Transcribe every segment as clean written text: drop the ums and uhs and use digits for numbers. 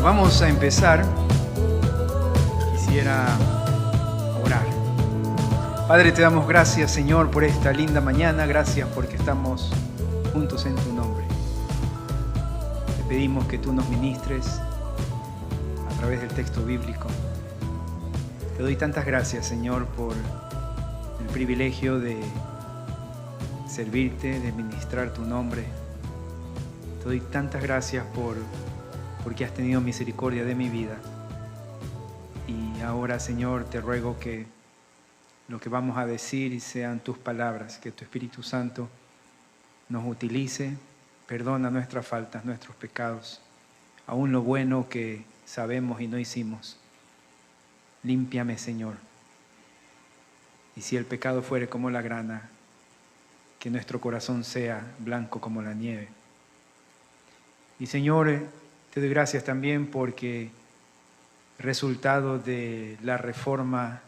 Vamos a empezar. Quisiera orar. Padre, te damos gracias, Señor, por esta linda mañana. Gracias porque estamos juntos en tu nombre. Te pedimos que tú nos ministres a través del texto bíblico. Te doy tantas gracias, Señor, por el privilegio de servirte, de ministrar tu nombre. Te doy tantas gracias porque has tenido misericordia de mi vida. Y ahora, Señor, te ruego que lo que vamos a decir sean tus palabras, que tu Espíritu Santo nos utilice, perdona nuestras faltas, nuestros pecados, aún lo bueno que sabemos y no hicimos. Límpiame, Señor. Y si el pecado fuere como la grana, que nuestro corazón sea blanco como la nieve. Y Señor, te doy gracias también porque resultado de la reforma,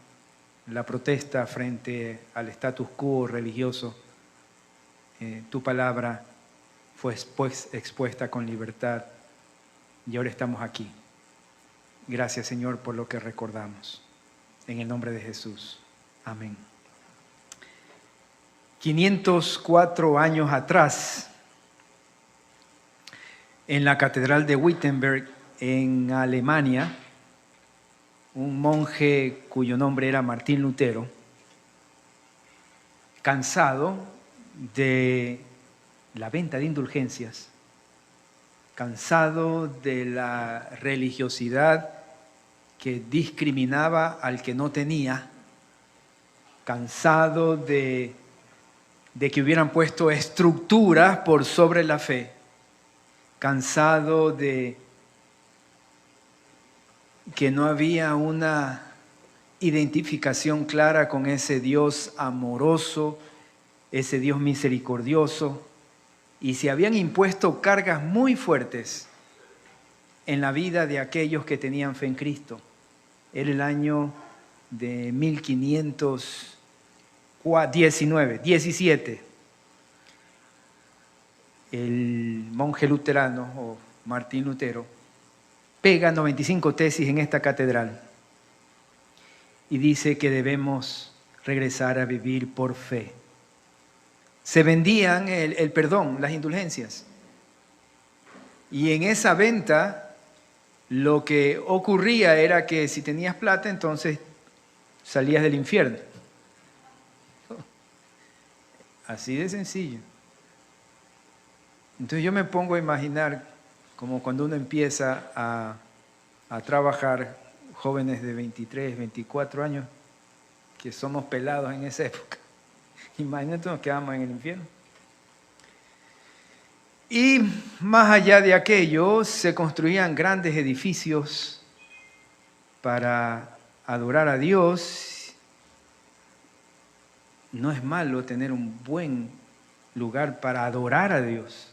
la protesta frente al status quo religioso, tu palabra fue expuesta con libertad y ahora estamos aquí. Gracias, Señor, por lo que recordamos. En el nombre de Jesús. Amén. 504 años atrás, en la Catedral de Wittenberg, en Alemania, un monje cuyo nombre era Martín Lutero, cansado de la venta de indulgencias, cansado de la religiosidad que discriminaba al que no tenía, cansado de que hubieran puesto estructuras por sobre la fe, cansado de que no había una identificación clara con ese Dios amoroso, ese Dios misericordioso, y se habían impuesto cargas muy fuertes en la vida de aquellos que tenían fe en Cristo. Era el año de 17. El monje luterano, o Martín Lutero, pega 95 tesis en esta catedral y dice que debemos regresar a vivir por fe. Se vendían el perdón, las indulgencias. Y en esa venta lo que ocurría era que si tenías plata, entonces salías del infierno. Así de sencillo. Entonces yo me pongo a imaginar como cuando uno empieza a trabajar, jóvenes de 23, 24 años, que somos pelados en esa época. Imagínate, nos quedamos en el infierno. Y más allá de aquello, se construían grandes edificios para adorar a Dios. No es malo tener un buen lugar para adorar a Dios.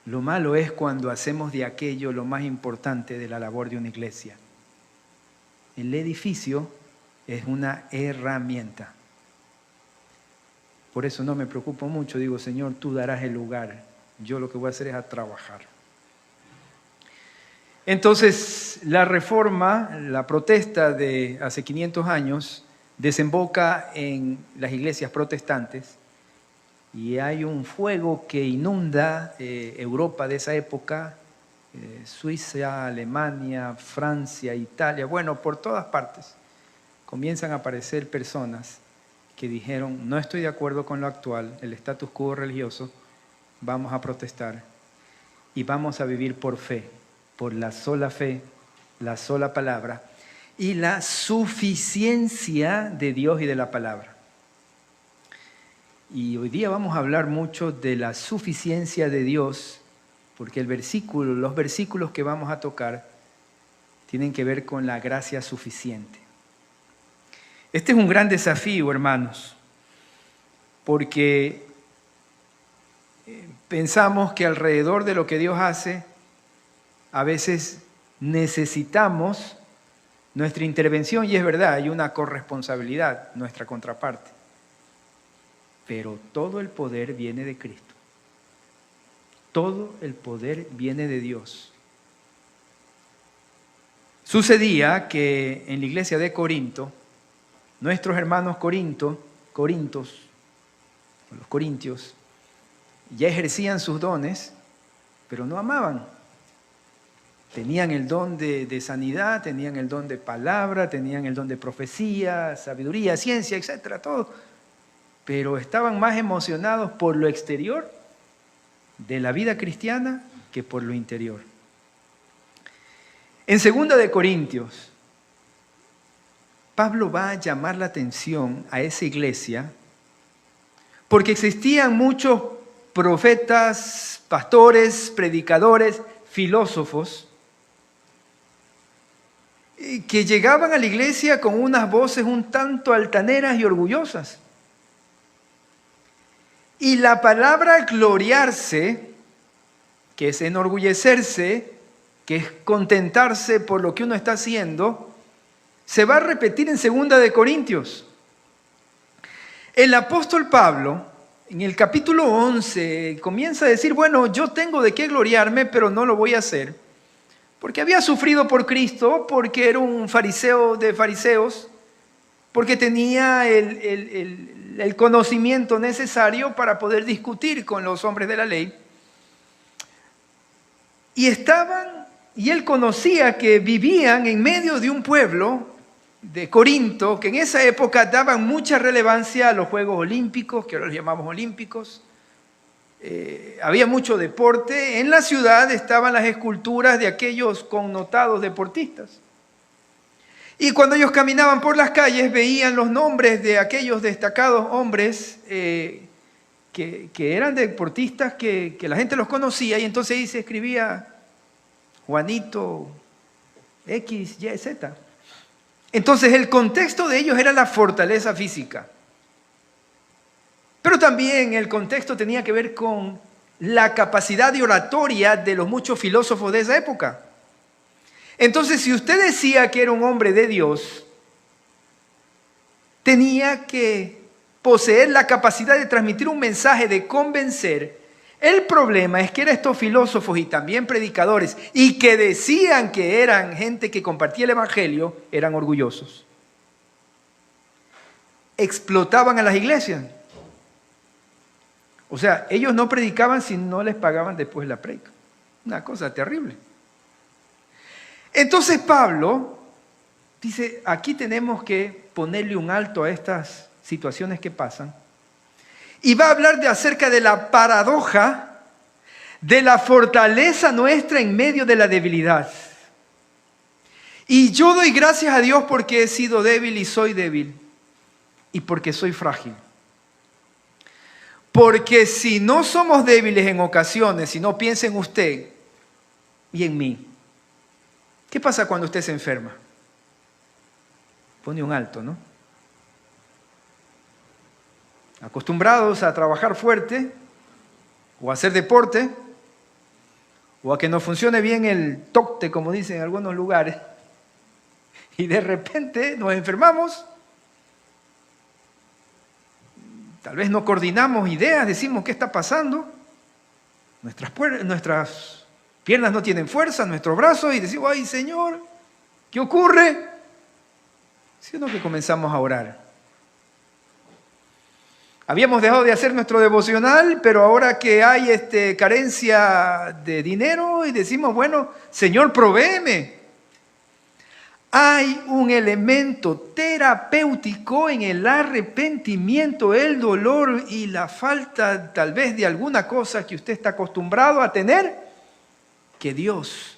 Lo malo es cuando hacemos de aquello lo más importante de la labor de una iglesia. El edificio es una herramienta. Por eso no me preocupo mucho. Digo, Señor, tú darás el lugar. Yo lo que voy a hacer es a trabajar. Entonces, la reforma, la protesta de hace 500 años, desemboca en las iglesias protestantes. Y hay un fuego que inunda Europa de esa época, Suiza, Alemania, Francia, Italia, bueno, por todas partes comienzan a aparecer personas que dijeron, no estoy de acuerdo con lo actual, el status quo religioso, vamos a protestar y vamos a vivir por fe, por la sola fe, la sola palabra y la suficiencia de Dios y de la palabra. Y hoy día vamos a hablar mucho de la suficiencia de Dios, porque los versículos que vamos a tocar tienen que ver con la gracia suficiente. Este es un gran desafío, hermanos, porque pensamos que alrededor de lo que Dios hace, a veces necesitamos nuestra intervención, y es verdad, hay una corresponsabilidad, nuestra contraparte. Pero todo el poder viene de Cristo. Todo el poder viene de Dios. Sucedía que en la iglesia de Corinto, nuestros hermanos los corintios, ya ejercían sus dones, pero no amaban. Tenían el don de sanidad, tenían el don de palabra, tenían el don de profecía, sabiduría, ciencia, etcétera, todo. Pero estaban más emocionados por lo exterior de la vida cristiana que por lo interior. En 2 de Corintios, Pablo va a llamar la atención a esa iglesia porque existían muchos profetas, pastores, predicadores, filósofos que llegaban a la iglesia con unas voces un tanto altaneras y orgullosas. Y la palabra gloriarse, que es enorgullecerse, que es contentarse por lo que uno está haciendo, se va a repetir en 2 de Corintios. El apóstol Pablo, en el capítulo 11, comienza a decir, bueno, yo tengo de qué gloriarme, pero no lo voy a hacer. Porque había sufrido por Cristo, porque era un fariseo de fariseos, porque tenía el conocimiento necesario para poder discutir con los hombres de la ley. Y él conocía que vivían en medio de un pueblo de Corinto, que en esa época daban mucha relevancia a los Juegos Olímpicos, que ahora los llamamos olímpicos. Había mucho deporte. En la ciudad estaban las esculturas de aquellos connotados deportistas. Y cuando ellos caminaban por las calles veían los nombres de aquellos destacados hombres que eran deportistas, que la gente los conocía, y entonces ahí se escribía Juanito X, Y, Z. Entonces el contexto de ellos era la fortaleza física. Pero también el contexto tenía que ver con la capacidad de oratoria de los muchos filósofos de esa época. Entonces, si usted decía que era un hombre de Dios, tenía que poseer la capacidad de transmitir un mensaje, de convencer. El problema es que eran estos filósofos y también predicadores, y que decían que eran gente que compartía el evangelio, eran orgullosos. Explotaban a las iglesias. O sea, ellos no predicaban si no les pagaban después la predica. Una cosa terrible. Entonces Pablo dice, aquí tenemos que ponerle un alto a estas situaciones que pasan. Y va a hablar acerca de la paradoja de la fortaleza nuestra en medio de la debilidad. Y yo doy gracias a Dios porque he sido débil y soy débil. Y porque soy frágil. Porque si no somos débiles en ocasiones, si no piensa en usted y en mí, ¿qué pasa cuando usted se enferma? Pone un alto, ¿no? Acostumbrados a trabajar fuerte, o a hacer deporte, o a que nos funcione bien el tocte, como dicen en algunos lugares, y de repente nos enfermamos. Tal vez no coordinamos ideas, decimos ¿qué está pasando? Nuestras piernas no tienen fuerza, nuestros brazos, y decimos, ay Señor, ¿qué ocurre? Sino que comenzamos a orar. Habíamos dejado de hacer nuestro devocional, pero ahora que hay carencia de dinero, y decimos, bueno, Señor, provéeme. Hay un elemento terapéutico en el arrepentimiento, el dolor y la falta tal vez de alguna cosa que usted está acostumbrado a tener, que Dios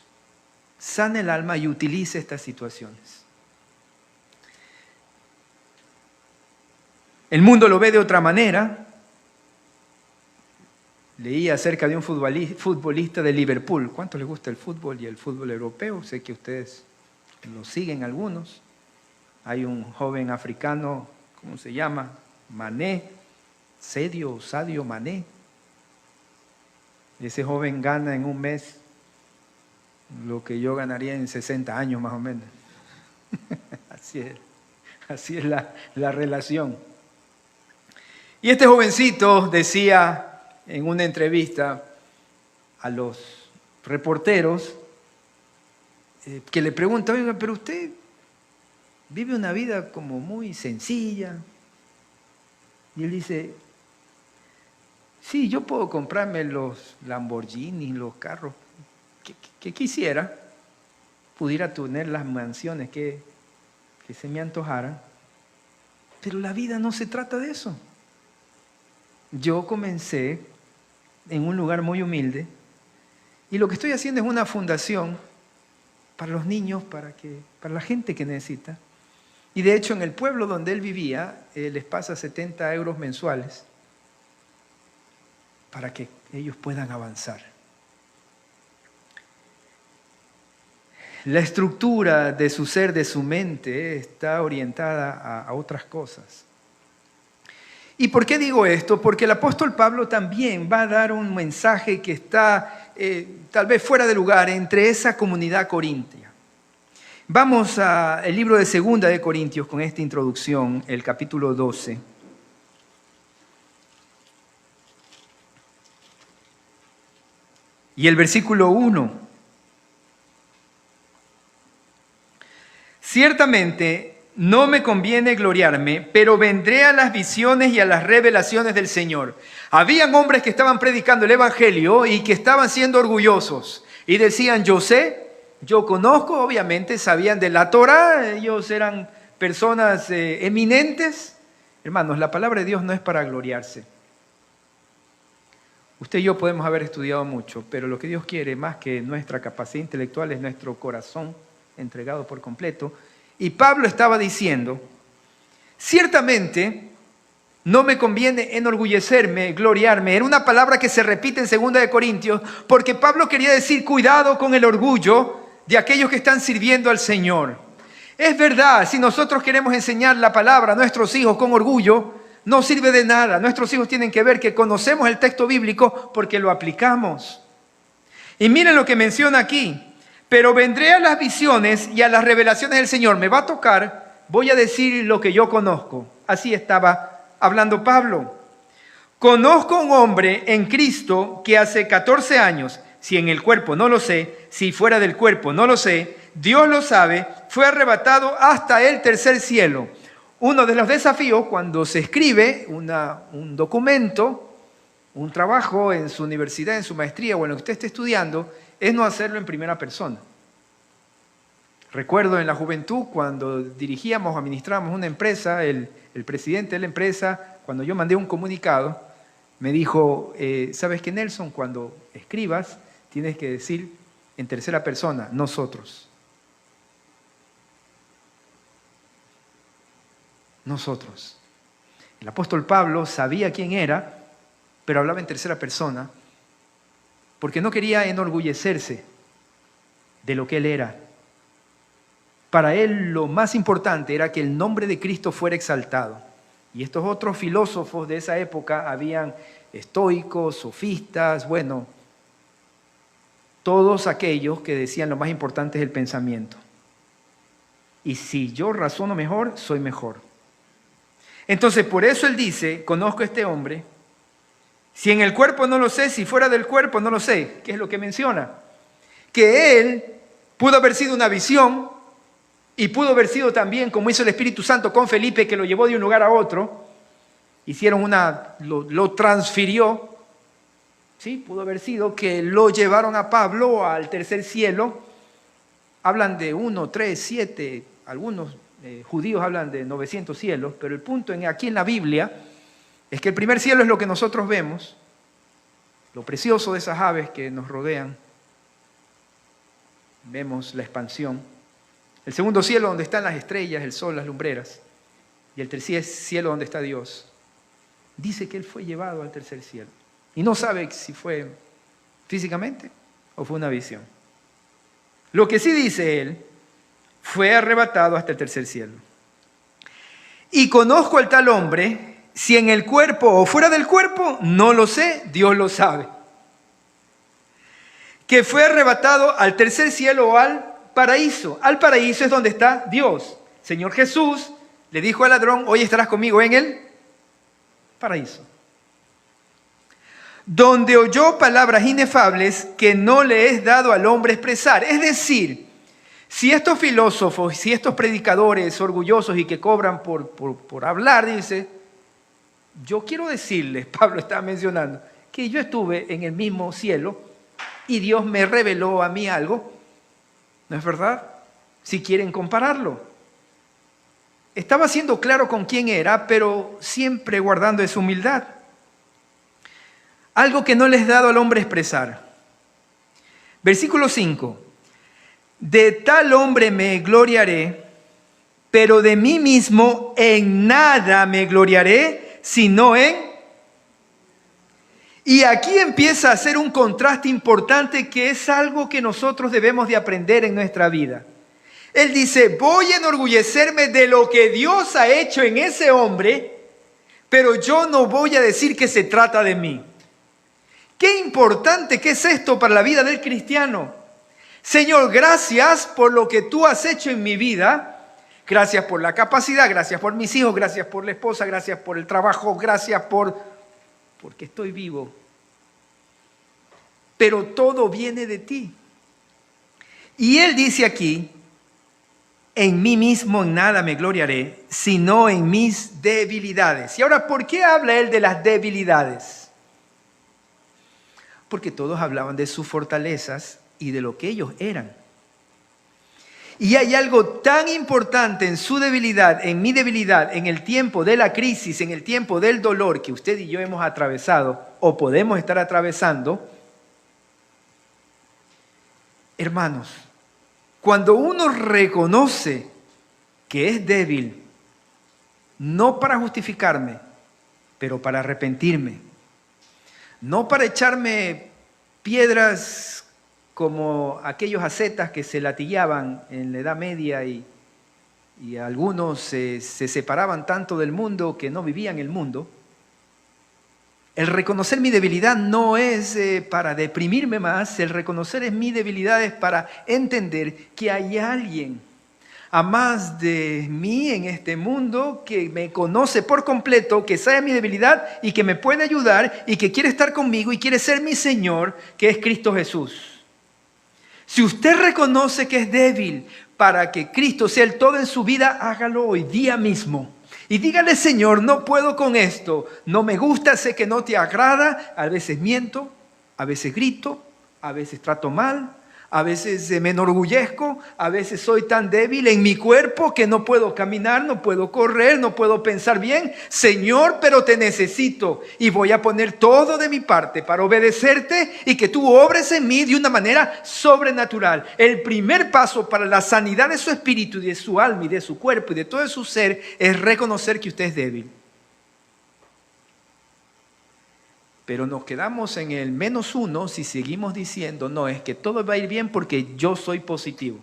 sane el alma y utilice estas situaciones. El mundo lo ve de otra manera. Leí acerca de un futbolista de Liverpool. ¿Cuánto les gusta el fútbol y el fútbol europeo? Sé que ustedes lo siguen algunos. Hay un joven africano, ¿cómo se llama? Mané, Sadio Mané. Ese joven gana en un mes lo que yo ganaría en 60 años más o menos. Así es la relación. Y este jovencito decía en una entrevista a los reporteros, que le pregunta, oiga, pero usted vive una vida como muy sencilla. Y él dice, sí, yo puedo comprarme los Lamborghini, los carros que quisiera, pudiera tener las mansiones que se me antojaran, pero la vida no se trata de eso. Yo comencé en un lugar muy humilde y lo que estoy haciendo es una fundación para los niños, para la gente que necesita. Y de hecho en el pueblo donde él vivía, les pasa 70 euros mensuales para que ellos puedan avanzar. La estructura de su ser, de su mente, está orientada a otras cosas. ¿Y por qué digo esto? Porque el apóstol Pablo también va a dar un mensaje que está tal vez fuera de lugar entre esa comunidad corintia. Vamos al libro de 2 de Corintios con esta introducción, el capítulo 12. Y el versículo 1. Ciertamente no me conviene gloriarme, pero vendré a las visiones y a las revelaciones del Señor. Habían hombres que estaban predicando el Evangelio y que estaban siendo orgullosos y decían, yo sé, yo conozco, obviamente sabían de la Torá, ellos eran personas eminentes. Hermanos, la palabra de Dios no es para gloriarse. Usted y yo podemos haber estudiado mucho, pero lo que Dios quiere más que nuestra capacidad intelectual es nuestro corazón entregado por completo. Y Pablo estaba diciendo, ciertamente no me conviene enorgullecerme, gloriarme. Era una palabra que se repite en 2 de Corintios, porque Pablo quería decir, cuidado con el orgullo de aquellos que están sirviendo al Señor. Es verdad, si nosotros queremos enseñar la palabra a nuestros hijos con orgullo, no sirve de nada. Nuestros hijos tienen que ver que conocemos el texto bíblico porque lo aplicamos. Y miren lo que menciona aquí. Pero vendré a las visiones y a las revelaciones del Señor. Me va a tocar, voy a decir lo que yo conozco. Así estaba hablando Pablo. Conozco un hombre en Cristo que hace 14 años, si en el cuerpo no lo sé, si fuera del cuerpo no lo sé, Dios lo sabe, fue arrebatado hasta el tercer cielo. Uno de los desafíos cuando se escribe un documento, un trabajo en su universidad, en su maestría o en lo que usted esté estudiando, es no hacerlo en primera persona. Recuerdo en la juventud, cuando dirigíamos, administrábamos una empresa, el presidente de la empresa, cuando yo mandé un comunicado, me dijo, ¿sabes qué, Nelson? Cuando escribas, tienes que decir en tercera persona, nosotros. Nosotros. El apóstol Pablo sabía quién era, pero hablaba en tercera persona, porque no quería enorgullecerse de lo que él era. Para él lo más importante era que el nombre de Cristo fuera exaltado. Y estos otros filósofos de esa época, habían estoicos, sofistas, bueno, todos aquellos que decían lo más importante es el pensamiento. Y si yo razono mejor, soy mejor. Entonces, por eso él dice, conozco a este hombre. Si en el cuerpo no lo sé, si fuera del cuerpo no lo sé. ¿Qué es lo que menciona? Que él pudo haber sido una visión y pudo haber sido también, como hizo el Espíritu Santo con Felipe, que lo llevó de un lugar a otro. Lo transfirió. ¿Sí? Pudo haber sido que lo llevaron a Pablo al tercer cielo. Hablan de 1, 3, 7, algunos judíos hablan de 900 cielos, pero el punto aquí en la Biblia es que el primer cielo es lo que nosotros vemos, lo precioso de esas aves que nos rodean. Vemos la expansión. El segundo cielo donde están las estrellas, el sol, las lumbreras. Y el tercer cielo donde está Dios. Dice que él fue llevado al tercer cielo. Y no sabe si fue físicamente o fue una visión. Lo que sí dice él, fue arrebatado hasta el tercer cielo. Y conozco al tal hombre, si en el cuerpo o fuera del cuerpo, no lo sé, Dios lo sabe. Que fue arrebatado al tercer cielo o al paraíso. Al paraíso es donde está Dios. Señor Jesús le dijo al ladrón, hoy estarás conmigo en el paraíso. Donde oyó palabras inefables que no le es dado al hombre expresar. Es decir, Si estos filósofos, si estos predicadores orgullosos y que cobran por hablar, dice, yo quiero decirles, Pablo estaba mencionando, que yo estuve en el mismo cielo y Dios me reveló a mí algo, ¿no es verdad? Si quieren compararlo. Estaba siendo claro con quién era, pero siempre guardando esa humildad. Algo que no les he dado al hombre expresar. Versículo 5. De tal hombre me gloriaré, pero de mí mismo en nada me gloriaré, sino en... Y aquí empieza a hacer un contraste importante que es algo que nosotros debemos de aprender en nuestra vida. Él dice, voy a enorgullecerme de lo que Dios ha hecho en ese hombre, pero yo no voy a decir que se trata de mí. Qué importante que es esto para la vida del cristiano. Señor, gracias por lo que tú has hecho en mi vida. Gracias por la capacidad, gracias por mis hijos, gracias por la esposa, gracias por el trabajo, gracias porque estoy vivo. Pero todo viene de ti. Y él dice aquí, en mí mismo en nada me gloriaré, sino en mis debilidades. Y ahora, ¿por qué habla él de las debilidades? Porque todos hablaban de sus fortalezas y de lo que ellos eran. Y hay algo tan importante en su debilidad, en mi debilidad, en el tiempo de la crisis, en el tiempo del dolor que usted y yo hemos atravesado o podemos estar atravesando. Hermanos, cuando uno reconoce que es débil, no para justificarme, pero para arrepentirme, no para echarme piedras como aquellos ascetas que se latillaban en la Edad Media y algunos se separaban tanto del mundo que no vivían el mundo. El reconocer mi debilidad no es para deprimirme más, el reconocer mi debilidad es para entender que hay alguien a más de mí en este mundo que me conoce por completo, que sabe mi debilidad y que me puede ayudar y que quiere estar conmigo y quiere ser mi Señor, que es Cristo Jesús. Si usted reconoce que es débil para que Cristo sea el todo en su vida, hágalo hoy día mismo. Y dígale, Señor, no puedo con esto, no me gusta, sé que no te agrada, a veces miento, a veces grito, a veces trato mal, a veces me enorgullezco, a veces soy tan débil en mi cuerpo que no puedo caminar, no puedo correr, no puedo pensar bien. Señor, pero te necesito y voy a poner todo de mi parte para obedecerte y que tú obres en mí de una manera sobrenatural. El primer paso para la sanidad de su espíritu y de su alma y de su cuerpo y de todo su ser es reconocer que usted es débil. Pero nos quedamos en el -1 si seguimos diciendo, no, es que todo va a ir bien porque yo soy positivo.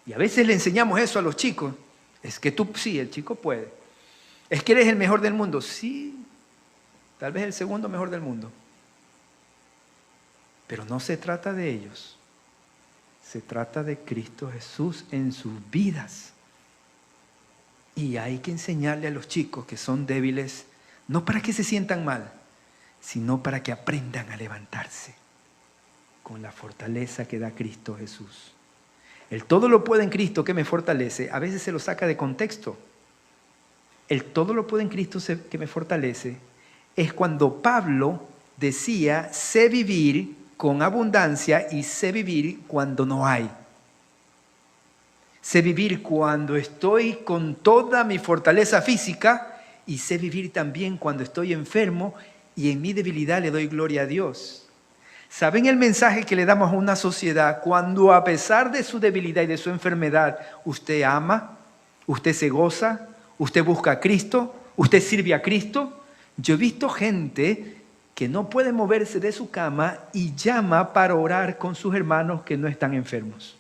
Y a veces le enseñamos eso a los chicos. Es que tú, sí, el chico puede. Es que eres el mejor del mundo. Sí, tal vez el segundo mejor del mundo. Pero no se trata de ellos. Se trata de Cristo Jesús en sus vidas. Y hay que enseñarle a los chicos que son débiles, no para que se sientan mal, sino para que aprendan a levantarse con la fortaleza que da Cristo Jesús. El todo lo puede en Cristo que me fortalece, a veces se lo saca de contexto. El todo lo puede en Cristo que me fortalece es cuando Pablo decía, sé vivir con abundancia y sé vivir cuando no hay. Sé vivir cuando estoy con toda mi fortaleza física y sé vivir también cuando estoy enfermo y en mi debilidad le doy gloria a Dios. ¿Saben el mensaje que le damos a una sociedad cuando a pesar de su debilidad y de su enfermedad usted ama, usted se goza, usted busca a Cristo, usted sirve a Cristo? Yo he visto gente que no puede moverse de su cama y llama para orar con sus hermanos que no están enfermos.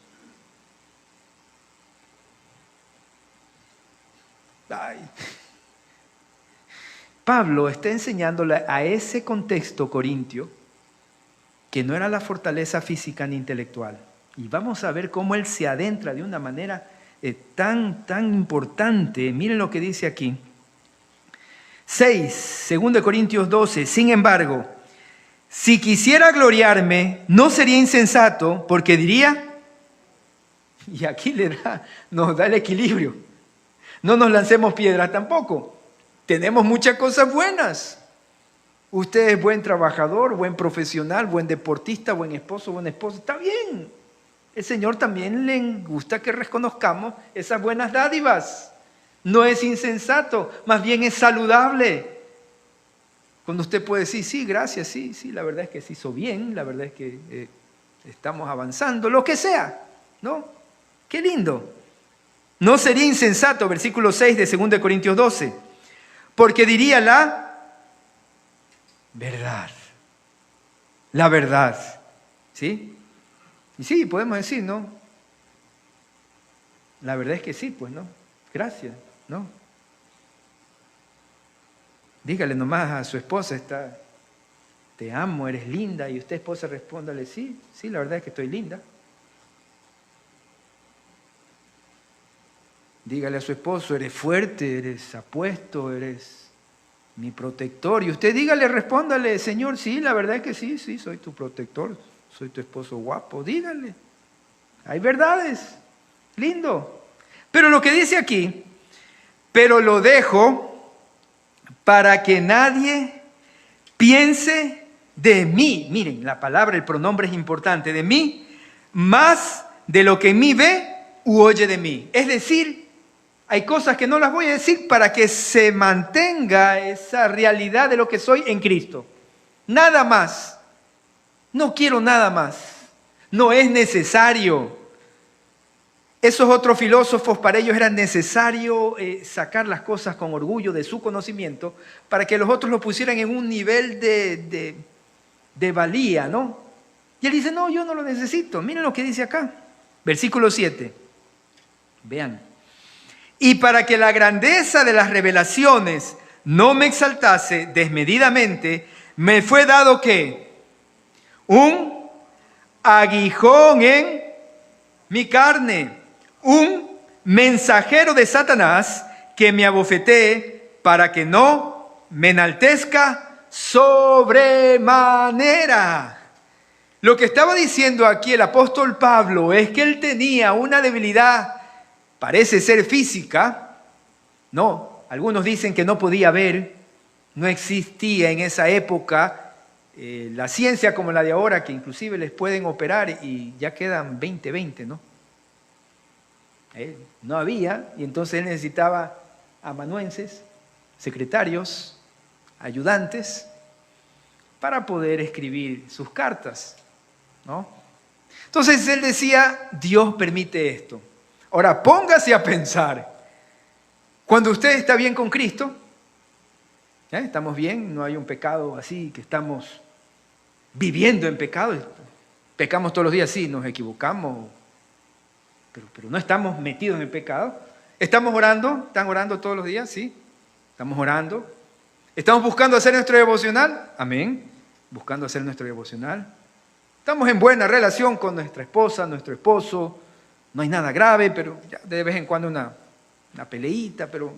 Ay. Pablo está enseñándole a ese contexto corintio que no era la fortaleza física ni intelectual. Y vamos a ver cómo él se adentra de una manera tan importante. Miren lo que dice aquí. 6, 2 Corintios 12. Sin embargo, Si quisiera gloriarme, no sería insensato, porque diría, y aquí nos da el equilibrio, no nos lancemos piedras tampoco. Tenemos muchas cosas buenas. Usted es buen trabajador, buen profesional, buen deportista, buen esposo, buena esposa. Está bien. El Señor también le gusta que reconozcamos esas buenas dádivas. No es insensato, más bien es saludable. Cuando usted puede decir, sí, gracias, sí, la verdad es que se hizo bien, la verdad es que estamos avanzando, lo que sea, ¿no? Qué lindo. No sería insensato, versículo 6 de 2 Corintios 12, porque diría la verdad, ¿sí? Y sí, podemos decir, ¿no? La verdad es que sí, pues, ¿no? Gracias, ¿no? Dígale nomás a su esposa, te amo, eres linda, y usted, esposa, respóndale, sí, la verdad es que estoy linda. Dígale a su esposo, eres fuerte, eres apuesto, eres mi protector. Y usted dígale, respóndale, Señor, sí, la verdad es que sí, soy tu protector, soy tu esposo guapo. Dígale, hay verdades, lindo. Pero lo que dice aquí, pero lo dejo para que nadie piense de mí. Miren, la palabra, el pronombre es importante, de mí, más de lo que en mí ve u oye de mí. Es decir, hay cosas que no las voy a decir para que se mantenga esa realidad de lo que soy en Cristo. Nada más. No quiero nada más. No es necesario. Esos otros filósofos, para ellos era necesario sacar las cosas con orgullo de su conocimiento para que los otros lo pusieran en un nivel de valía, ¿no? Y él dice, no, yo no lo necesito. Miren lo que dice acá. Versículo 7. Vean. Y para que la grandeza de las revelaciones no me exaltase desmedidamente, me fue dado ¿qué? Un aguijón en mi carne, un mensajero de Satanás que me abofetee para que no me enaltezca sobremanera. Lo que estaba diciendo aquí el apóstol Pablo es que él tenía una debilidad, parece ser física, no, algunos dicen que no podía ver, no existía en esa época la ciencia como la de ahora, que inclusive les pueden operar y ya quedan 20/20, ¿no? No había, y entonces él necesitaba amanuenses, secretarios, ayudantes, para poder escribir sus cartas, ¿no? Entonces él decía, Dios permite esto. Ahora, póngase a pensar, cuando usted está bien con Cristo, estamos bien, no hay un pecado así, que estamos viviendo en pecado, pecamos todos los días, sí, nos equivocamos, pero no estamos metidos en el pecado. ¿Estamos orando? ¿Están orando todos los días? Sí, estamos orando. ¿Estamos buscando hacer nuestro devocional? Amén, buscando hacer nuestro devocional. Estamos en buena relación con nuestra esposa, nuestro esposo. No hay nada grave, pero ya de vez en cuando una peleita, pero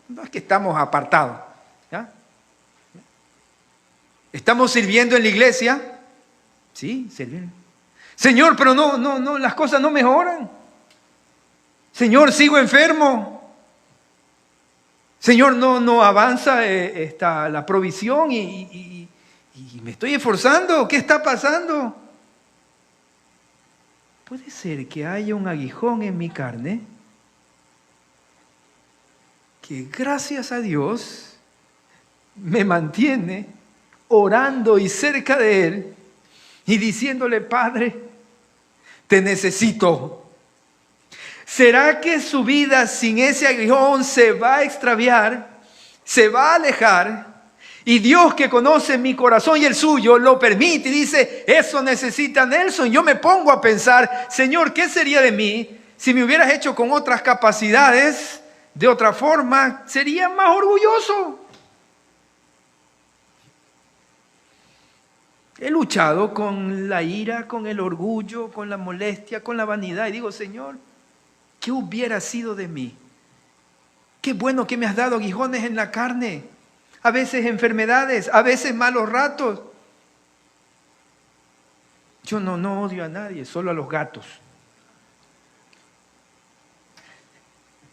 no es que estamos apartados. ¿Ya? ¿Estamos sirviendo en la iglesia? Sí, sirviendo. Señor, pero no, las cosas no mejoran. Señor, sigo enfermo. Señor, no avanza la provisión y me estoy esforzando. ¿Qué está pasando? Puede ser que haya un aguijón en mi carne que gracias a Dios me mantiene orando y cerca de Él y diciéndole, Padre, te necesito. ¿Será que su vida sin ese aguijón se va a extraviar, se va a alejar? Y Dios, que conoce mi corazón y el suyo, lo permite y dice, eso necesita Nelson. Yo me pongo a pensar, Señor, ¿qué sería de mí si me hubieras hecho con otras capacidades? De otra forma, sería más orgulloso. He luchado con la ira, con el orgullo, con la molestia, con la vanidad. Y digo, Señor, ¿qué hubiera sido de mí? Qué bueno que me has dado aguijones en la carne. A veces enfermedades, a veces malos ratos. Yo no odio a nadie, solo a los gatos.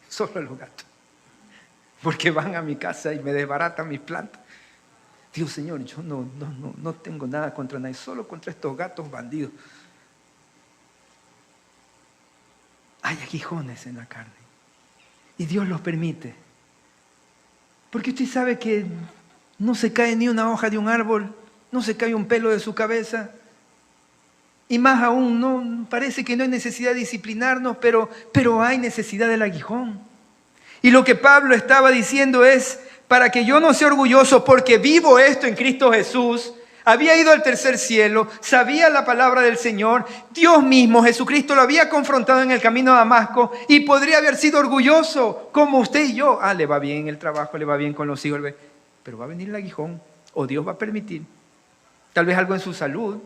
Solo a los gatos. Porque van a mi casa y me desbaratan mis plantas. Digo, Señor, yo no tengo nada contra nadie, solo contra estos gatos bandidos. Hay aguijones en la carne. Y Dios los permite. Porque usted sabe que no se cae ni una hoja de un árbol, no se cae un pelo de su cabeza. Y más aún, no, parece que no hay necesidad de disciplinarnos, pero hay necesidad del aguijón. Y lo que Pablo estaba diciendo es, para que yo no sea orgulloso, porque vivo esto en Cristo Jesús, había ido al tercer cielo, sabía la palabra del Señor, Dios mismo, Jesucristo, lo había confrontado en el camino a Damasco y podría haber sido orgulloso, como usted y yo. Le va bien el trabajo, le va bien con los hijos, pero va a venir el aguijón, o Dios va a permitir. Tal vez algo en su salud,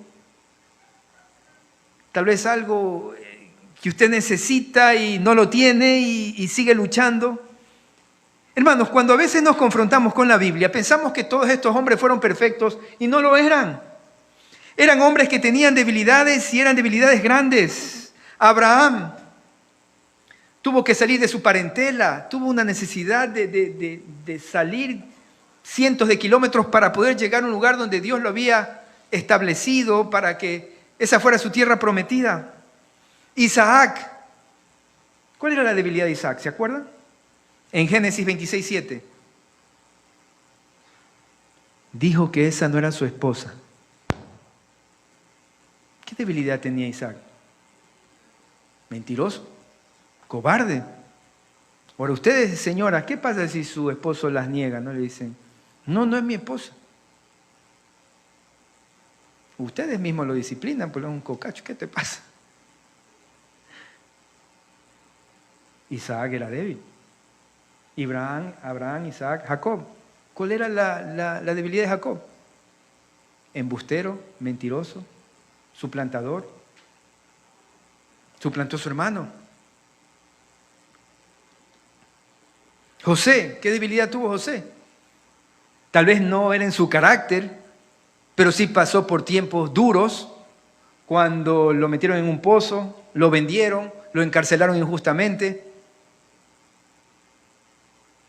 tal vez algo que usted necesita y no lo tiene y sigue luchando. Hermanos, cuando a veces nos confrontamos con la Biblia, pensamos que todos estos hombres fueron perfectos y no lo eran. Eran hombres que tenían debilidades y eran debilidades grandes. Abraham tuvo que salir de su parentela, tuvo una necesidad de salir cientos de kilómetros para poder llegar a un lugar donde Dios lo había establecido para que esa fuera su tierra prometida. Isaac, ¿cuál era la debilidad de Isaac? ¿Se acuerdan? En Génesis 26:7. Dijo que esa no era su esposa. ¿Qué debilidad tenía Isaac? Mentiroso, cobarde. Ahora ustedes, señora, ¿qué pasa si su esposo las niega? ¿No le dicen, no es mi esposa? Ustedes mismos lo disciplinan, pues un cocacho, ¿qué te pasa? Isaac era débil. Abraham, Isaac, Jacob. ¿Cuál era la debilidad de Jacob? Embustero, mentiroso, suplantador. Suplantó a su hermano. José, ¿qué debilidad tuvo José? Tal vez no era en su carácter, pero sí pasó por tiempos duros, cuando lo metieron en un pozo, lo vendieron, lo encarcelaron injustamente.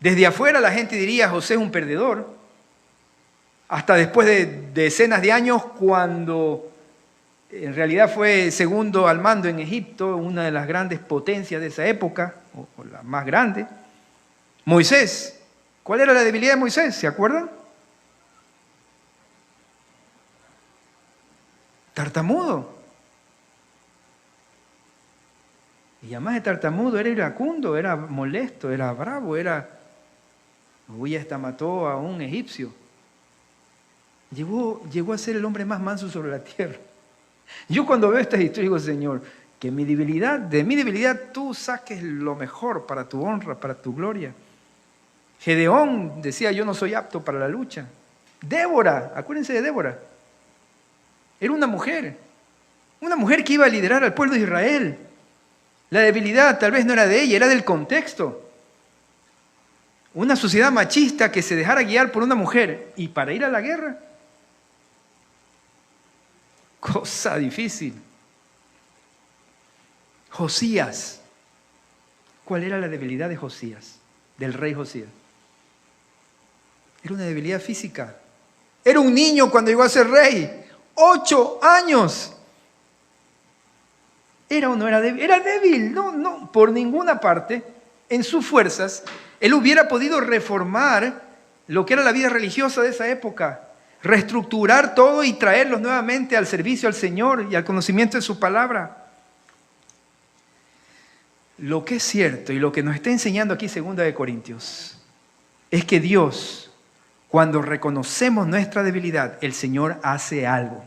Desde afuera la gente diría, José es un perdedor. Hasta después de decenas de años, cuando en realidad fue segundo al mando en Egipto, una de las grandes potencias de esa época, o la más grande. Moisés, ¿cuál era la debilidad de Moisés? ¿Se acuerdan? Tartamudo. Y además de tartamudo, era iracundo, era molesto, era bravo, hasta mató a un egipcio. Llegó a ser el hombre más manso sobre la tierra. Yo cuando veo estas historias digo, Señor, que de mi debilidad tú saques lo mejor para tu honra, para tu gloria. Gedeón decía, yo no soy apto para la lucha. Débora, acuérdense de Débora. Era una mujer que iba a liderar al pueblo de Israel. La debilidad tal vez no era de ella, era del contexto. Una sociedad machista que se dejara guiar por una mujer y para ir a la guerra. Cosa difícil. Josías. ¿Cuál era la debilidad de Josías? Del rey Josías. Era una debilidad física. Era un niño cuando llegó a ser rey. 8 años. ¿Era o no era débil? Era débil. No, por ninguna parte, en sus fuerzas, él hubiera podido reformar lo que era la vida religiosa de esa época, reestructurar todo y traerlos nuevamente al servicio al Señor y al conocimiento de su palabra. Lo que es cierto y lo que nos está enseñando aquí 2 Corintios es que Dios, cuando reconocemos nuestra debilidad, el Señor hace algo.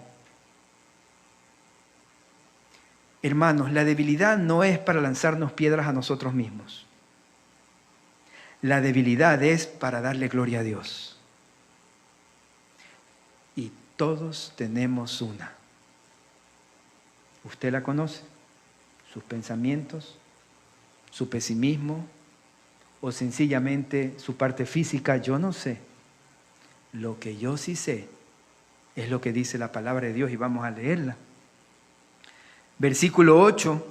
Hermanos, la debilidad no es para lanzarnos piedras a nosotros mismos. La debilidad es para darle gloria a Dios. Y todos tenemos una. Usted la conoce, sus pensamientos, su pesimismo o sencillamente su parte física, yo no sé. Lo que yo sí sé es lo que dice la palabra de Dios y vamos a leerla. Versículo 8.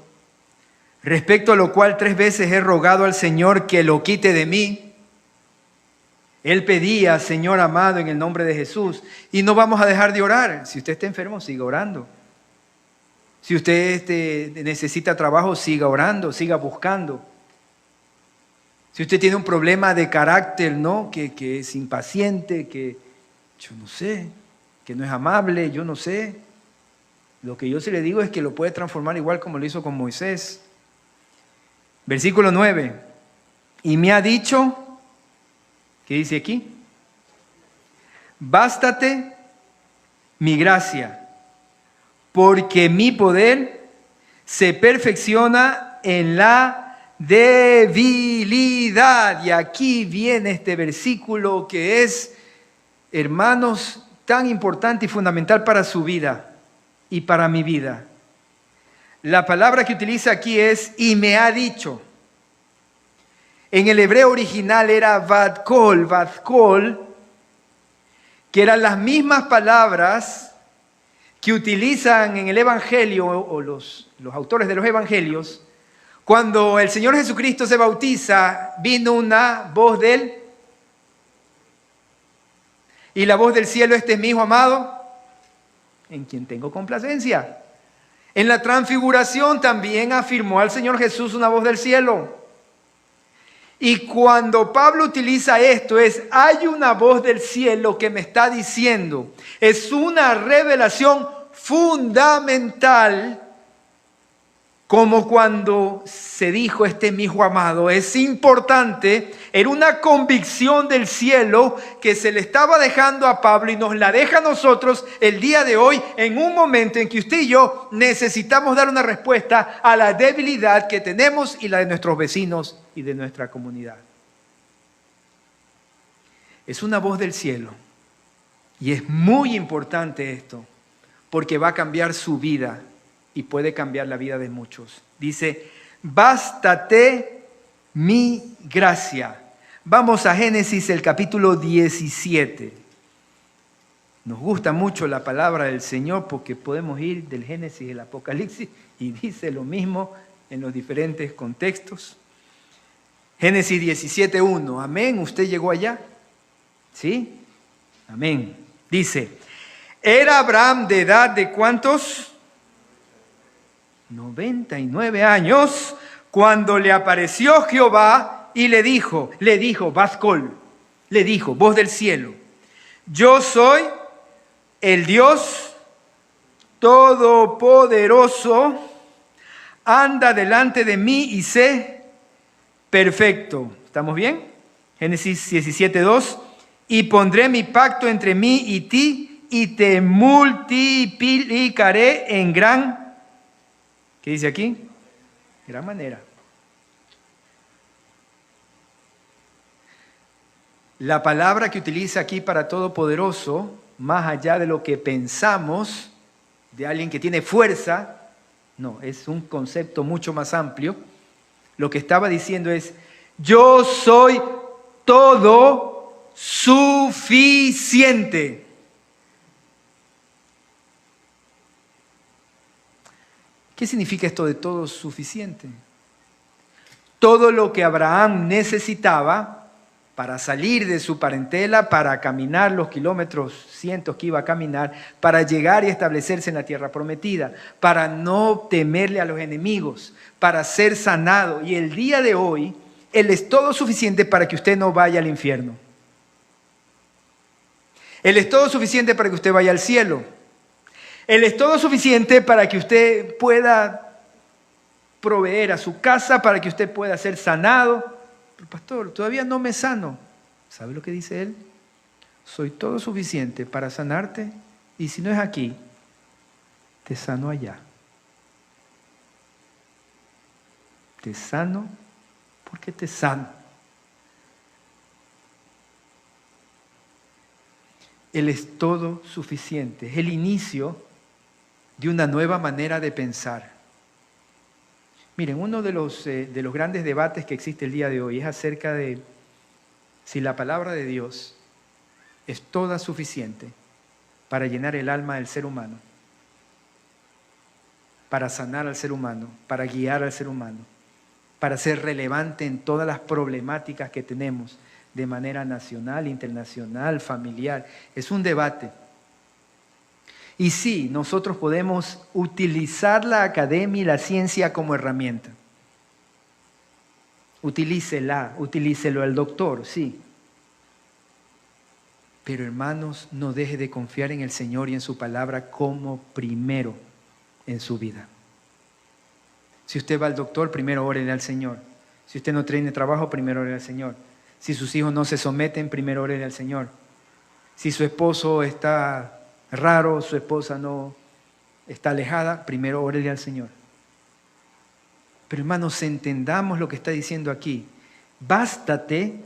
Respecto a lo cual 3 veces he rogado al Señor que lo quite de mí. Él pedía, Señor amado, en el nombre de Jesús. Y no vamos a dejar de orar. Si usted está enfermo, siga orando. Si usted necesita trabajo, siga orando, siga buscando. Si usted tiene un problema de carácter, ¿no? Que es impaciente, que yo no sé, que no es amable, yo no sé. Lo que yo sí le digo es que lo puede transformar igual como lo hizo con Moisés. Versículo 9. Y me ha dicho, ¿qué dice aquí? Bástate mi gracia, porque mi poder se perfecciona en la debilidad. Y aquí viene este versículo que es, hermanos, tan importante y fundamental para su vida y para mi vida. La palabra que utiliza aquí es, y me ha dicho. En el hebreo original era vadkol, que eran las mismas palabras que utilizan en el Evangelio, o los autores de los Evangelios. Cuando el Señor Jesucristo se bautiza, vino una voz de Él, y la voz del cielo: este es mi Hijo amado, en quien tengo complacencia. En la transfiguración también afirmó al Señor Jesús una voz del cielo. Y cuando Pablo utiliza esto, hay una voz del cielo que me está diciendo, es una revelación fundamental, como cuando se dijo: este es mi Hijo amado. Es importante, era una convicción del cielo que se le estaba dejando a Pablo y nos la deja a nosotros el día de hoy, en un momento en que usted y yo necesitamos dar una respuesta a la debilidad que tenemos y la de nuestros vecinos y de nuestra comunidad. Es una voz del cielo y es muy importante esto, porque va a cambiar su vida y puede cambiar la vida de muchos. Dice: bástate mi gracia. Vamos a Génesis, el capítulo 17. Nos gusta mucho la palabra del Señor porque podemos ir del Génesis al Apocalipsis y dice lo mismo en los diferentes contextos. Génesis 17:1. Amén. ¿Usted llegó allá? ¿Sí? Amén. Dice: ¿era Abraham de edad de cuántos? 99 años, cuando le apareció Jehová y le dijo, vadkol, le dijo, voz del cielo: yo soy el Dios todopoderoso, anda delante de mí y sé perfecto. ¿Estamos bien? Génesis 17:2. Y pondré mi pacto entre mí y ti, y te multiplicaré en gran, ¿qué dice aquí? Gran manera. La palabra que utiliza aquí para todopoderoso, más allá de lo que pensamos, de alguien que tiene fuerza, no, es un concepto mucho más amplio. Lo que estaba diciendo es: yo soy todo suficiente. ¿Qué significa esto de todo suficiente? Todo lo que Abraham necesitaba para salir de su parentela, para caminar los kilómetros, cientos que iba a caminar, para llegar y establecerse en la tierra prometida, para no temerle a los enemigos, para ser sanado. Y el día de hoy, Él es todo suficiente para que usted no vaya al infierno. Él es todo suficiente para que usted vaya al cielo. Él es todo suficiente para que usted pueda proveer a su casa, para que usted pueda ser sanado. Pero pastor, todavía no me sano. ¿Sabe lo que dice Él? Soy todo suficiente para sanarte, y si no es aquí, te sano allá. Te sano porque te sano. Él es todo suficiente. Es el inicio de una nueva manera de pensar. Miren, uno de los grandes debates que existe el día de hoy es acerca de si la palabra de Dios es toda suficiente para llenar el alma del ser humano. para sanar al ser humano, para guiar al ser humano, para ser relevante en todas las problemáticas que tenemos de manera nacional, internacional, familiar. Es un debate. Y sí, nosotros podemos utilizar la academia y la ciencia como herramienta. Utilícelo al doctor, sí. Pero hermanos, no deje de confiar en el Señor y en su palabra como primero en su vida. Si usted va al doctor, primero órele al Señor. Si usted no tiene trabajo, primero órele al Señor. Si sus hijos no se someten, primero órele al Señor. Si su esposo está raro, su esposa no está alejada, primero órele al Señor. Pero hermanos, entendamos lo que está diciendo aquí. Bástate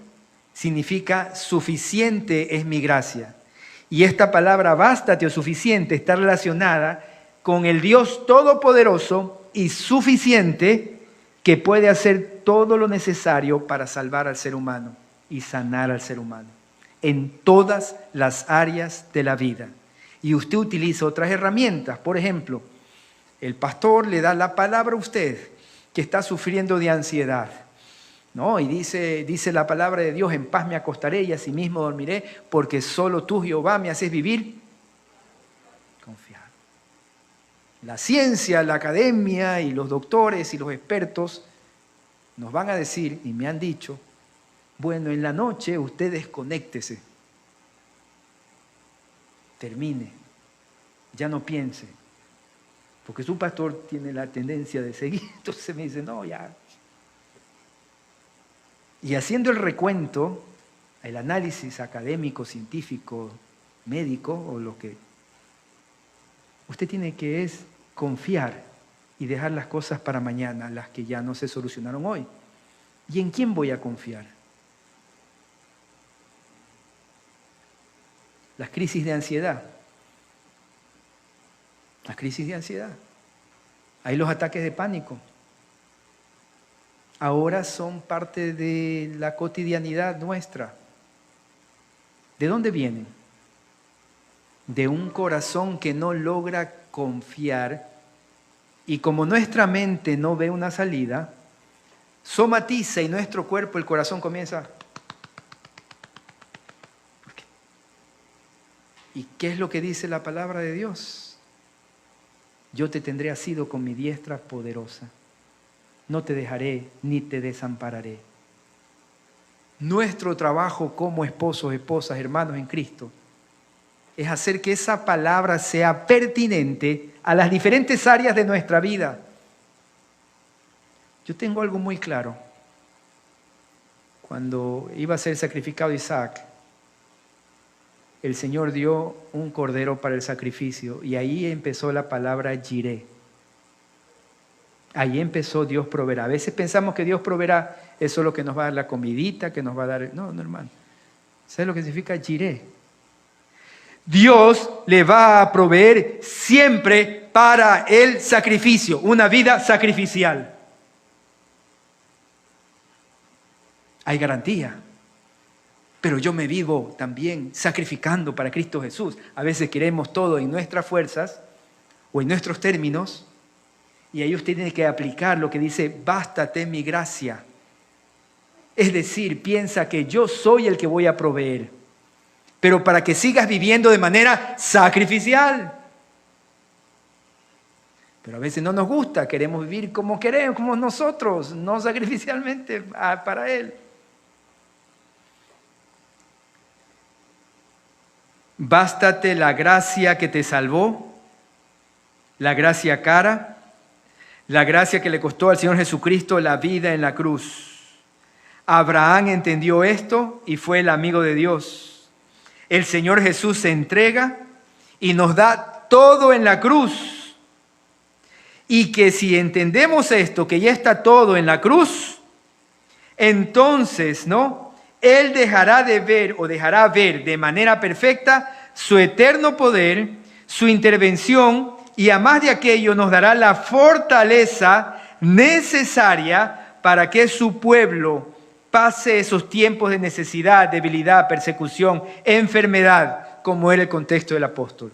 significa suficiente es mi gracia. Y esta palabra bástate o suficiente está relacionada con el Dios todopoderoso y suficiente que puede hacer todo lo necesario para salvar al ser humano y sanar al ser humano en todas las áreas de la vida. Y usted utiliza otras herramientas. Por ejemplo, el pastor le da la palabra a usted que está sufriendo de ansiedad, ¿no? Y dice la palabra de Dios: en paz me acostaré y asimismo dormiré, porque solo tú, Jehová, me haces vivir confiado. La ciencia, la academia y los doctores y los expertos nos van a decir, y me han dicho, bueno, en la noche usted desconéctese, termine, ya no piense, porque su pastor tiene la tendencia de seguir. Entonces me dice, no, ya. Y haciendo el recuento, el análisis académico, científico, médico, o lo que usted tiene que es confiar y dejar las cosas para mañana, las que ya no se solucionaron hoy. ¿Y en quién voy a confiar? Las crisis de ansiedad. Las crisis de ansiedad. Hay los ataques de pánico. Ahora son parte de la cotidianidad nuestra. ¿De dónde vienen? De un corazón que no logra confiar, y como nuestra mente no ve una salida, somatiza y nuestro cuerpo, el corazón comienza. ¿Por qué? ¿Y qué es lo que dice la palabra de Dios? Yo te tendré asido con mi diestra poderosa. No te dejaré ni te desampararé. Nuestro trabajo como esposos, esposas, hermanos en Cristo, es hacer que esa palabra sea pertinente a las diferentes áreas de nuestra vida. Yo tengo algo muy claro. Cuando iba a ser sacrificado Isaac, el Señor dio un cordero para el sacrificio, y ahí empezó la palabra Jireh. Ahí empezó Dios proveerá. A veces pensamos que Dios proveerá, eso es lo que nos va a dar la comidita, que nos va a dar. No, hermano. ¿Sabes lo que significa Jireh? Dios le va a proveer siempre para el sacrificio, una vida sacrificial. Hay garantía. Pero yo me vivo también sacrificando para Cristo Jesús. A veces queremos todo en nuestras fuerzas o en nuestros términos, y ahí usted tiene que aplicar lo que dice, bástate mi gracia. Es decir, piensa que yo soy el que voy a proveer, pero para que sigas viviendo de manera sacrificial. Pero a veces no nos gusta, queremos vivir como queremos, como nosotros, no sacrificialmente para Él. Bástate la gracia que te salvó, la gracia cara, la gracia que le costó al Señor Jesucristo la vida en la cruz. Abraham entendió esto y fue el amigo de Dios. El Señor Jesús se entrega y nos da todo en la cruz. Y que si entendemos esto, que ya está todo en la cruz, entonces, ¿no? Él dejará de ver o dejará ver de manera perfecta su eterno poder, su intervención, y además de aquello nos dará la fortaleza necesaria para que su pueblo pase esos tiempos de necesidad, debilidad, persecución, enfermedad, como era el contexto del apóstol.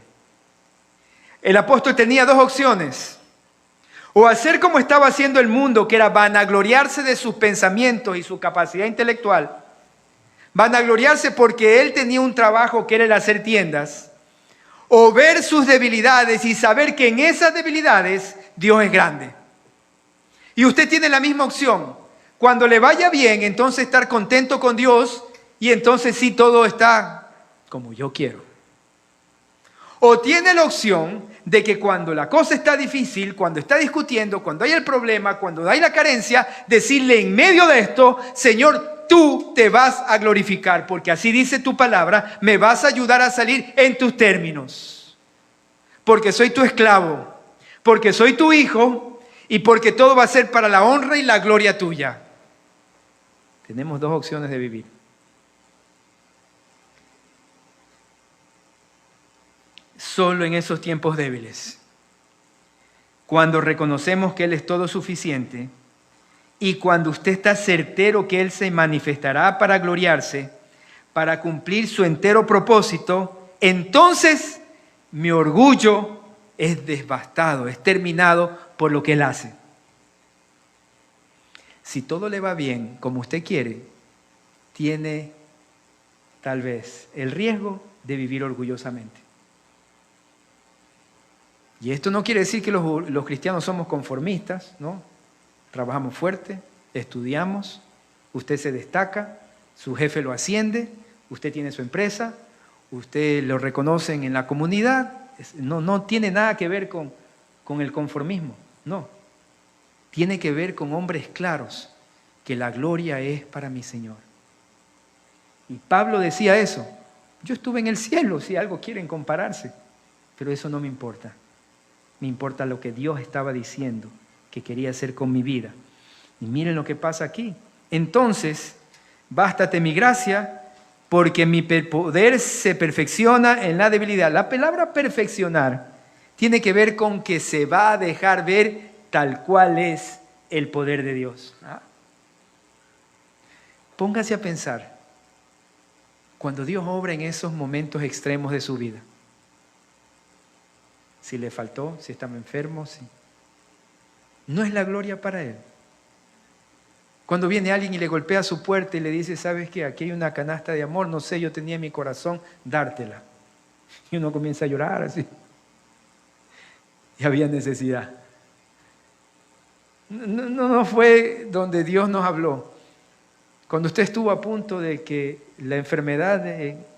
El apóstol tenía dos opciones: O hacer como estaba haciendo el mundo, que era vanagloriarse de sus pensamientos y su capacidad intelectual. Vanagloriarse porque él tenía un trabajo que era el hacer tiendas. O ver sus debilidades y saber que en esas debilidades Dios es grande. Y usted tiene la misma opción. Cuando le vaya bien, entonces estar contento con Dios y entonces sí todo está como yo quiero. O tiene la opción de que cuando la cosa está difícil, cuando está discutiendo, cuando hay el problema, cuando hay la carencia, decirle en medio de esto, Señor, tú te vas a glorificar, porque así dice tu palabra, me vas a ayudar a salir en tus términos. Porque soy tu esclavo, porque soy tu hijo y porque todo va a ser para la honra y la gloria tuya. Tenemos dos opciones de vivir. Solo en esos tiempos débiles, cuando reconocemos que Él es todo suficiente y cuando usted está certero que Él se manifestará para gloriarse, para cumplir su entero propósito, entonces mi orgullo es devastado, es terminado por lo que Él hace. Si todo le va bien como usted quiere, tiene tal vez el riesgo de vivir orgullosamente. Y esto no quiere decir que los cristianos somos conformistas, ¿no? Trabajamos fuerte, estudiamos, usted se destaca, su jefe lo asciende, usted tiene su empresa, usted lo reconocen en la comunidad. No tiene nada que ver con el conformismo, no. Tiene que ver con hombres claros, que la gloria es para mi Señor. Y Pablo decía eso. Yo estuve en el cielo, si algo quieren compararse, pero eso no me importa. Me importa lo que Dios estaba diciendo que quería hacer con mi vida. Y miren lo que pasa aquí. Entonces, bástate mi gracia, porque mi poder se perfecciona en la debilidad. La palabra perfeccionar tiene que ver con que se va a dejar ver tal cual es el poder de Dios. Póngase a pensar, cuando Dios obra en esos momentos extremos de su vida, si le faltó, si estaba enfermo, si no es la gloria para Él. Cuando viene alguien y le golpea su puerta y le dice, ¿sabes qué? Aquí hay una canasta de amor, no sé, yo tenía en mi corazón dártela. Y uno comienza a llorar así. Y había necesidad. No fue donde Dios nos habló. Cuando usted estuvo a punto de que la enfermedad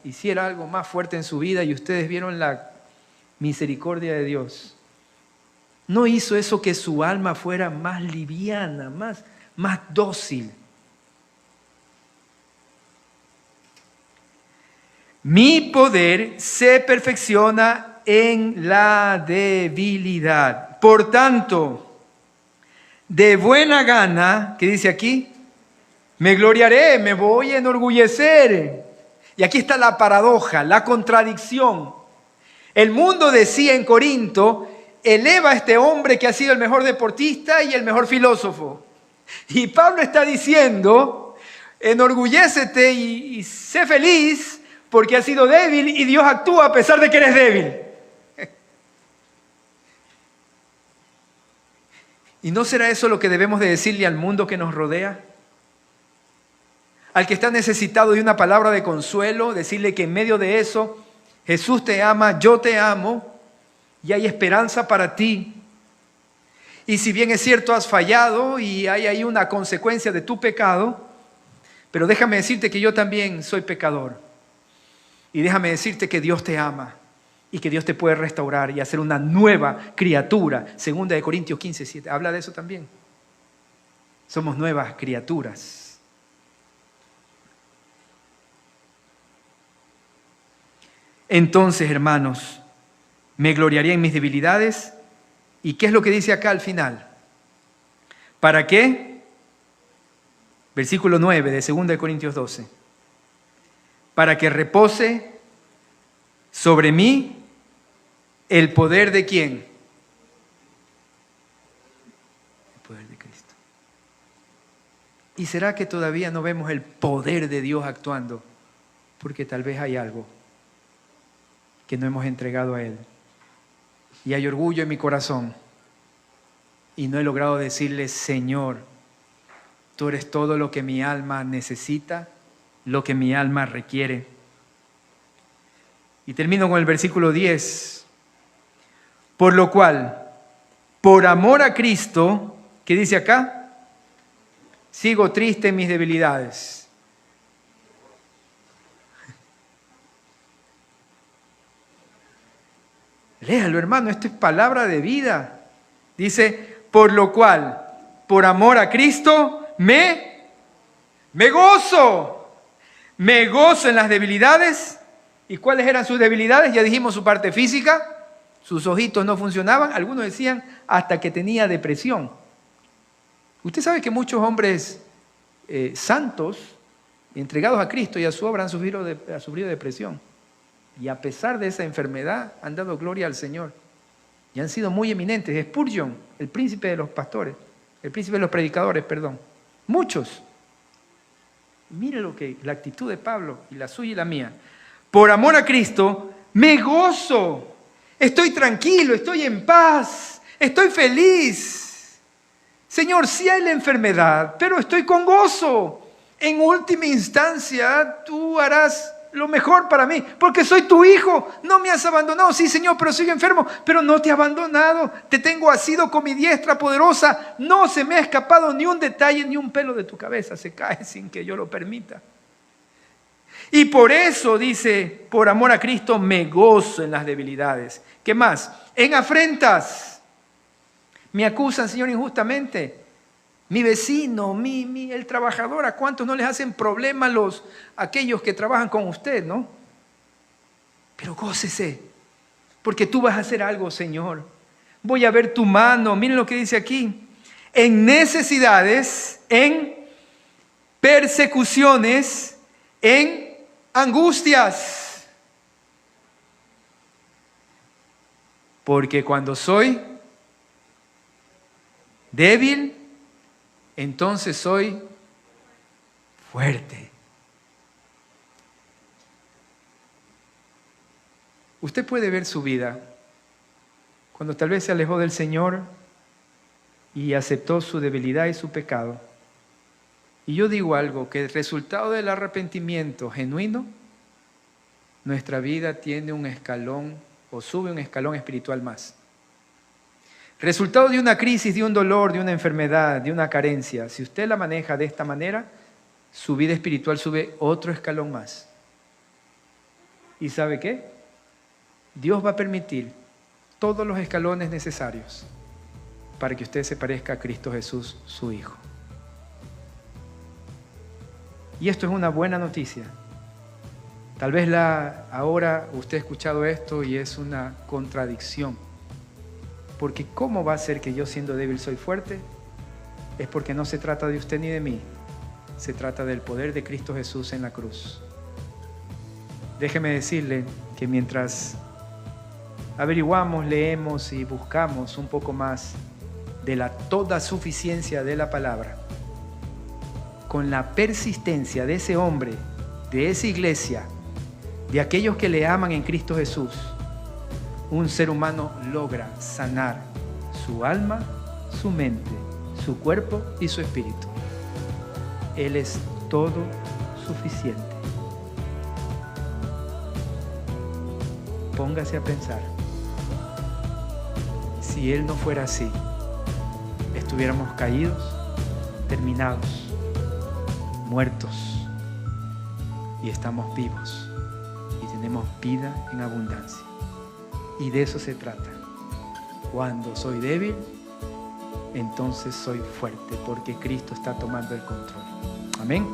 hiciera algo más fuerte en su vida y ustedes vieron la misericordia de Dios, no hizo eso que su alma fuera más liviana, más dócil. Mi poder se perfecciona en la debilidad. Por tanto, de buena gana, ¿qué dice aquí? Me gloriaré, me voy a enorgullecer. Y aquí está la paradoja, la contradicción. El mundo decía en Corinto, eleva a este hombre que ha sido el mejor deportista y el mejor filósofo. Y Pablo está diciendo, enorgullécete y sé feliz porque has sido débil y Dios actúa a pesar de que eres débil. ¿Y no será eso lo que debemos de decirle al mundo que nos rodea? Al que está necesitado de una palabra de consuelo, decirle que en medio de eso Jesús te ama, yo te amo y hay esperanza para ti. Y si bien es cierto has fallado y hay ahí una consecuencia de tu pecado, pero déjame decirte que yo también soy pecador. Y déjame decirte que Dios te ama y que Dios te puede restaurar y hacer una nueva criatura. 2 Corintios 15:7 habla de eso también. Somos nuevas criaturas. Entonces, hermanos, me gloriaría en mis debilidades. ¿Y qué es lo que dice acá al final? ¿Para qué? Versículo 9 de 2 Corintios 12. Para que repose sobre mí el poder de ¿quién? El poder de Cristo. ¿Y será que todavía no vemos el poder de Dios actuando? Porque tal vez hay algo que no hemos entregado a Él. Y hay orgullo en mi corazón. y no he logrado decirle: Señor, tú eres todo lo que mi alma necesita, lo que mi alma requiere. Y termino con el versículo 10. Por lo cual, por amor a Cristo, ¿qué dice acá? Sigo triste en mis debilidades. Léalo, hermano, esto es palabra de vida. Dice: por lo cual, por amor a Cristo, me gozo. Me gozo en las debilidades. ¿Y cuáles eran sus debilidades? Ya dijimos su parte física. Sus ojitos no funcionaban. Algunos decían hasta que tenía depresión. Usted sabe que muchos hombres santos, entregados a Cristo y a su obra, han sufrido depresión. Y a pesar de esa enfermedad, han dado gloria al Señor. Y han sido muy eminentes. Spurgeon, el príncipe de los pastores, el príncipe de los predicadores, perdón. Muchos. Mire la actitud de Pablo, y la suya y la mía. Por amor a Cristo, me gozo. Estoy tranquilo, estoy en paz, estoy feliz. Señor, sí hay la enfermedad, pero estoy con gozo. En última instancia, tú harás lo mejor para mí, porque soy tu hijo. No me has abandonado. Sí, Señor, pero sigo enfermo, pero no te he abandonado. Te tengo asido con mi diestra poderosa. No se me ha escapado ni un detalle, ni un pelo de tu cabeza se cae sin que yo lo permita. Y por eso dice: por amor a Cristo me gozo en las debilidades. ¿Qué más? En afrentas. Me acusan, Señor, injustamente. Mi vecino, el trabajador, ¿a cuántos no les hacen problema aquellos que trabajan con usted, no? Pero gócese, porque tú vas a hacer algo, Señor. Voy a ver tu mano. Miren lo que dice aquí. En necesidades, en persecuciones, en angustias. Porque cuando soy débil, entonces soy fuerte. Usted puede ver su vida cuando tal vez se alejó del Señor y aceptó su debilidad y su pecado. Y yo digo algo, que el resultado del arrepentimiento genuino, nuestra vida tiene un escalón o sube un escalón espiritual más. Resultado de una crisis, de un dolor, de una enfermedad, de una carencia, si usted la maneja de esta manera, su vida espiritual sube otro escalón más. ¿Y sabe qué? Dios va a permitir todos los escalones necesarios para que usted se parezca a Cristo Jesús, su Hijo. Y esto es una buena noticia. Tal vez ahora usted ha escuchado esto y es una contradicción. Porque ¿cómo va a ser que yo, siendo débil, soy fuerte? Es porque no se trata de usted ni de mí. Se trata del poder de Cristo Jesús en la cruz. Déjeme decirle que mientras averiguamos, leemos y buscamos un poco más de la toda suficiencia de la palabra, con la persistencia de ese hombre, de esa iglesia, de aquellos que le aman en Cristo Jesús, un ser humano logra sanar su alma, su mente, su cuerpo y su espíritu. Él es todo suficiente. Póngase a pensar. Si Él no fuera así, estuviéramos caídos, terminados, muertos, y estamos vivos y tenemos vida en abundancia. Y de eso se trata. Cuando soy débil, entonces soy fuerte, porque Cristo está tomando el control. Amén.